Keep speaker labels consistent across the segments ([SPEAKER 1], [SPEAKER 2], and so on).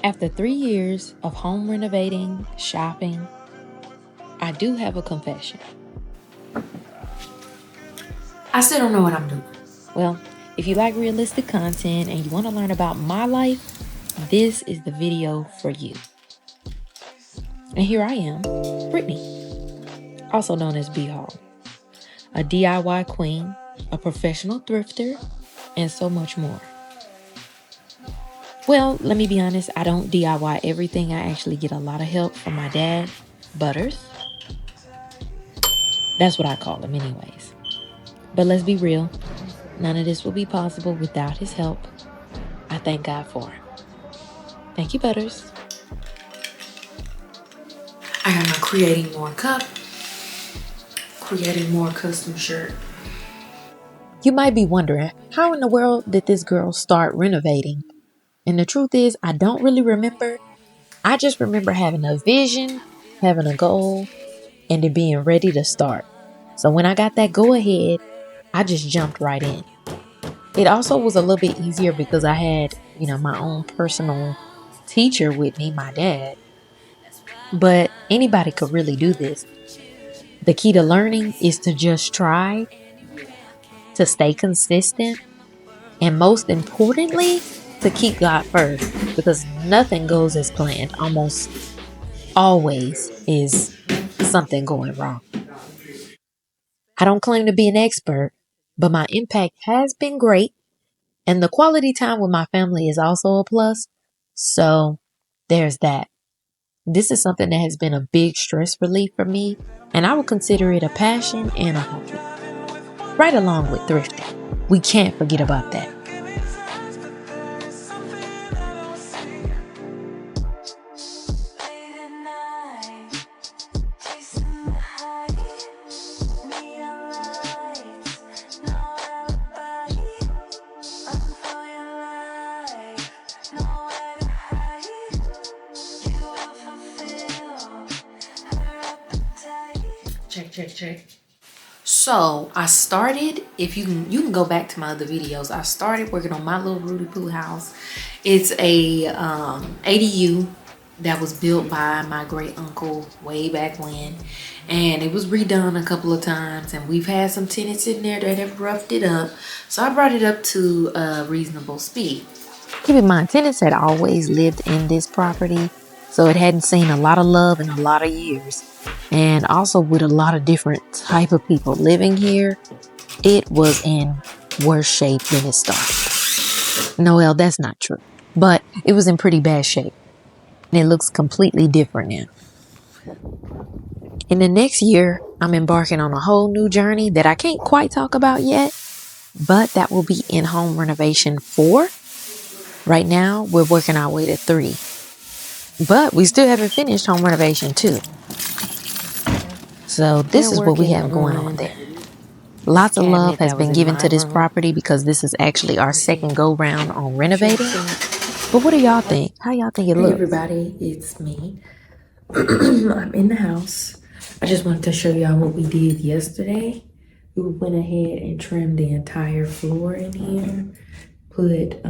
[SPEAKER 1] After 3 years of home renovating, shopping, I do have a confession.
[SPEAKER 2] I still don't know what I'm doing.
[SPEAKER 1] Well, if you like realistic content and you want to learn about my life, this is the video for you. And here I am, Brittany, also known as B Hall, a DIY queen, a professional thrifter, and so much more. Well, let me be honest, I don't DIY everything. I actually get a lot of help from my dad, Butters. That's what I call him anyways. But let's be real, none of this will be possible without his help. I thank God for him. Thank you, Butters.
[SPEAKER 2] I am creating more cup, creating more custom shirt.
[SPEAKER 1] You might be wondering, how in the world did this girl start renovating? And the truth is, I don't really remember. I just remember having a vision, having a goal, and it being ready to start. So when I got that go ahead, I just jumped right in. It also was a little bit easier because I had, my own personal teacher with me, my dad. But anybody could really do this. The key to learning is to just try, to stay consistent, and most importantly, to keep God first, because nothing goes as planned. Almost always is something going wrong. I don't claim to be an expert, but my impact has been great, and the quality time with my family is also a plus. So there's that. This is something that has been a big stress relief for me, and I would consider it a passion and a hobby. Right along with thrifting. We can't forget about that.
[SPEAKER 2] Check. So I started, if you can go back to my other videos, I started working on my little Rudy Poo house. It's a ADU that was built by my great uncle way back when, and it was redone a couple of times, and we've had some tenants in there that have roughed it up. So I brought it up to a reasonable speed.
[SPEAKER 1] Keep in mind, tenants had always lived in this property, so it hadn't seen a lot of love in a lot of years. And also with a lot of different type of people living here, it was in worse shape than it started. No, well, that's not true. But it was in pretty bad shape. And it looks completely different now. In the next year, I'm embarking on a whole new journey that I can't quite talk about yet, but that will be in home renovation 4. Right now, we're working our way to 3. But we still haven't finished home renovation 2. So this is what we have going on there. Lots of love has been given to this property because this is actually our second go round on renovating. But what do y'all think? How y'all think it looks?
[SPEAKER 2] Hey everybody, it's me. I'm in the house. I just wanted to show y'all what we did yesterday. We went ahead and trimmed the entire floor in here. Put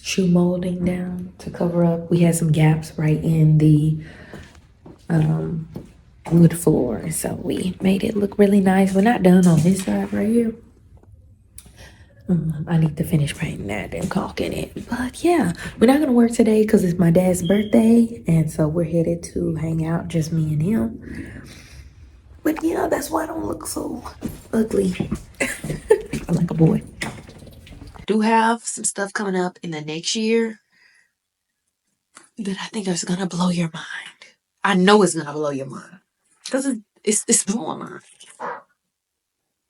[SPEAKER 2] shoe molding down to cover up. We had some gaps right in the wood floor, so we made it look really nice. We're not done on this side right here. I need to finish painting that and caulking it. But yeah, we're not gonna work today because it's my dad's birthday, and so we're headed to hang out, just me and him. But yeah, that's why I don't look so ugly. I'm like a boy. I do have some stuff coming up in the next year that I think is gonna blow your mind. I know it's gonna blow your mind because it's blowing mine.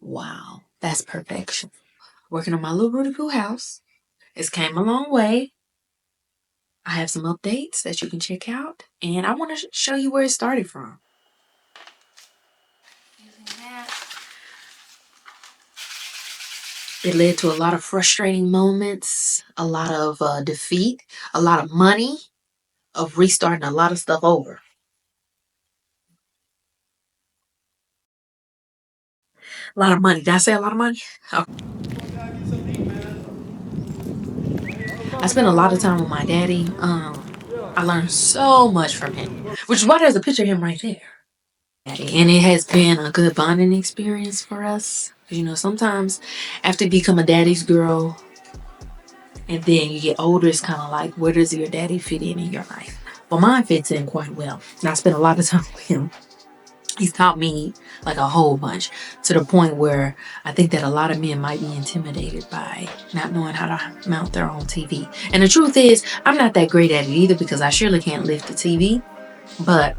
[SPEAKER 2] Wow, that's perfection. Working on my little Rudy Poo house. It's came a long way. I have some updates that you can check out, and I want to show you where it started from. It led to a lot of frustrating moments, a lot of defeat, a lot of money, of restarting a lot of stuff over. A lot of money. Did I say a lot of money? Oh.
[SPEAKER 1] I spent a lot of time with my daddy. I learned so much from him, which is why there's a picture of him right there. And it has been a good bonding experience for us. 'Cause, sometimes after you become a daddy's girl and then you get older, it's kind of like, where does your daddy fit in your life? Well, mine fits in quite well. And I spent a lot of time with him. He's taught me like a whole bunch, to the point where I think that a lot of men might be intimidated by not knowing how to mount their own TV. And the truth is, I'm not that great at it either, because I surely can't lift the TV. But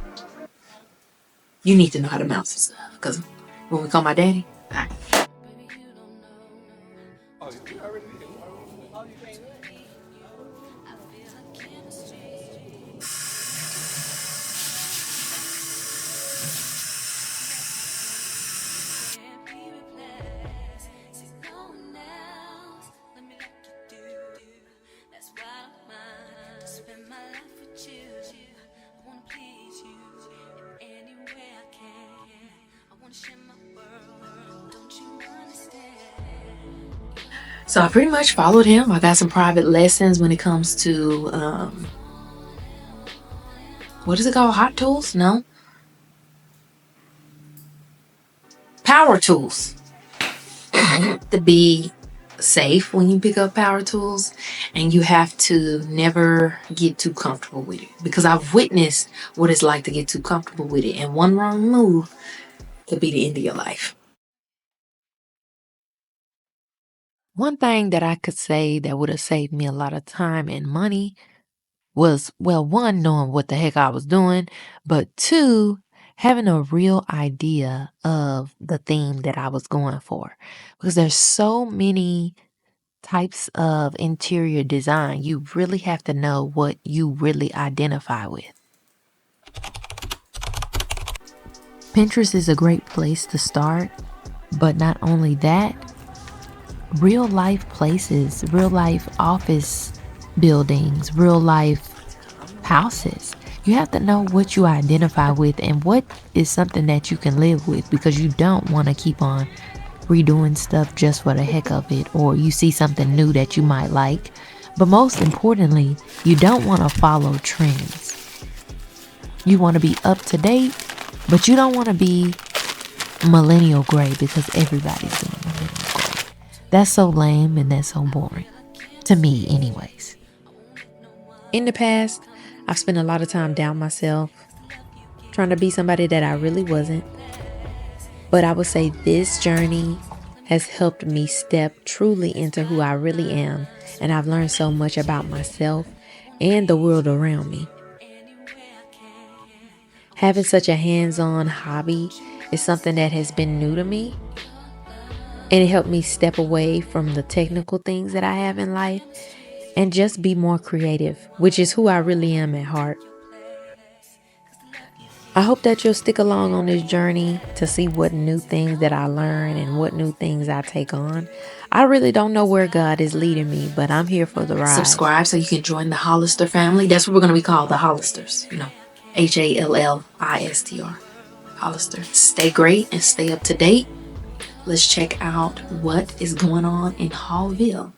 [SPEAKER 1] you need to know how to mount some stuff. Because when we call my daddy, so I pretty much followed him. I got some private lessons when it comes to what is it called? Hot tools? No, power tools. To be safe when you pick up power tools, and you have to never get too comfortable with it, because I've witnessed what it's like to get too comfortable with it, and one wrong move could be the end of your life. One thing that I could say that would have saved me a lot of time and money was, well, one, knowing what the heck I was doing, but two, having a real idea of the theme that I was going for. Because there's so many types of interior design, you really have to know what you really identify with. Pinterest is a great place to start, but not only that, real life places, real life office buildings, real life houses. You have to know what you identify with and what is something that you can live with, because you don't want to keep on redoing stuff just for the heck of it, or you see something new that you might like. But most importantly, you don't want to follow trends. You want to be up to date, but you don't want to be millennial gray, because everybody's being millennial gray. That's so lame and that's so boring. To me, anyways. In the past, I've spent a lot of time down myself, trying to be somebody that I really wasn't. But I would say this journey has helped me step truly into who I really am. And I've learned so much about myself and the world around me. Having such a hands-on hobby is something that has been new to me. And it helped me step away from the technical things that I have in life and just be more creative, which is who I really am at heart. I hope that you'll stick along on this journey to see what new things that I learn and what new things I take on. I really don't know where God is leading me, but I'm here for the ride. Subscribe so you can join the Hollister family. That's what we're going to be called, the Hollisters. Hallistr. Hollister. Stay great and stay up to date. Let's check out what is going on in Hallville.